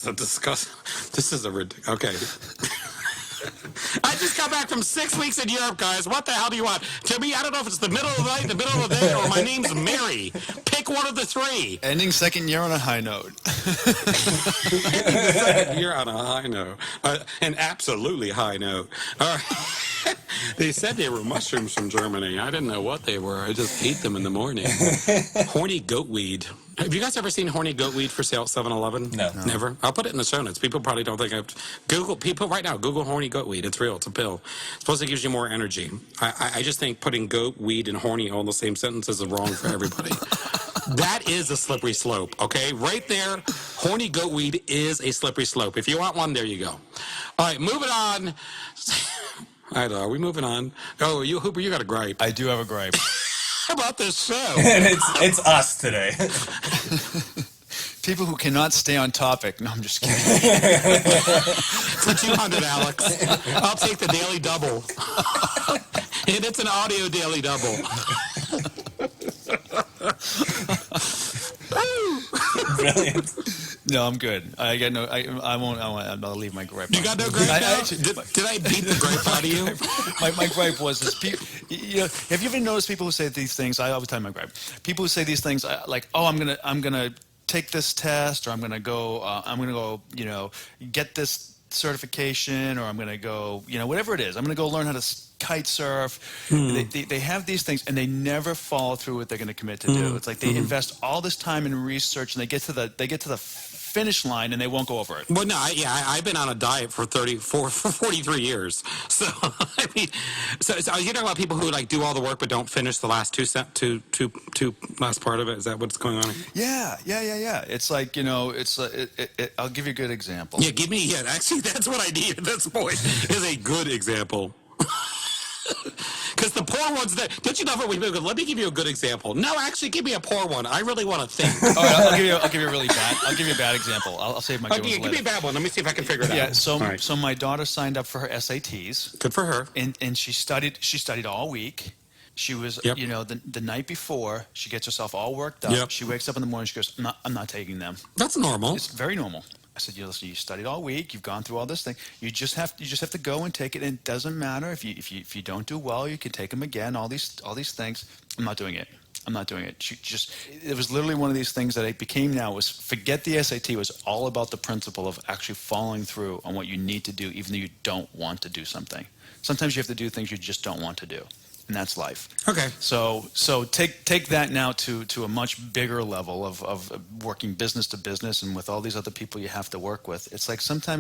a disgust. This is a okay. I just got back from 6 weeks in Europe, guys. What the hell do you want? To me, I don't know if it's the middle of the night, the middle of the day, or my name's Mary. Pick one of the three. Ending second year on a high note. Second year on a high note. An absolutely high note. All right. They said they were mushrooms from Germany. I didn't know what they were. I just ate them in the morning. Horny goat weed. Have you guys ever seen horny goat weed for sale at 7-Eleven? No. Never? I'll put it in the show notes. People probably don't think I've... Google, people right now, Google horny goat weed. It's real. It's a pill. Supposedly gives you more energy. I just think putting goat weed and horny all in the same sentence is wrong for everybody. That is a slippery slope, okay? Right there, horny goat weed is a slippery slope. If you want one, there you go. All right, moving on. All right, are we moving on? Oh, you, Hooper, you got a gripe. I do have a gripe. How about this show? And it's us today. People who cannot stay on topic. No, I'm just kidding. For 200, Alex. I'll take the daily double. And it's an audio daily double. Brilliant. No, I'm good. I got no. I won't. I'll leave my gripe. You got no gripe now? Did I beat the gripe out of you? My gripe was this. You know, have you ever noticed people who say these things? I always tell my gripe. People who say these things like, "Oh, I'm gonna take this test, or I'm gonna go, you know, get this certification, or I'm gonna go, you know, whatever it is. I'm gonna go learn how to kite surf." They have these things and they never follow through what they're going to commit to do. It's like they invest all this time in research and they get to the finish line and they won't go over it. Well, no, I've been on a diet for 43 years. So I mean, so you're talking about people who like do all the work but don't finish the last two last part of it. Is that what's going on? Yeah. It's like, you know, I'll give you a good example. Yeah, actually, that's what I need at this point. Is a good example. Because the poor ones, don't you know what we do? Let me give you a good example. No, actually, give me a poor one. I really want to think. All right, I'll give you a really bad. I'll give you a bad example. I'll save my good ones give later. me a bad one. Let me see if I can figure it out. Yeah. So right. so my daughter signed up for her SATs. Good for her. And she studied all week. She was, Yep. you know, the night before, she gets herself all worked up. Yep. She wakes up in the morning. She goes, I'm not taking them. That's normal. It's very normal. I said, listen, you studied all week. You've gone through all this thing. You just have to go and take it. And it doesn't matter if you don't do well. You can take them again. All these things. I'm not doing it. It was literally one of these things that it became now was forget the SAT. It was all about the principle of actually following through on what you need to do, even though you don't want to do something. Sometimes you have to do things you just don't want to do. And that's life. Okay. So take that now to a much bigger level of working business to business and with all these other people you have to work with. It's like sometimes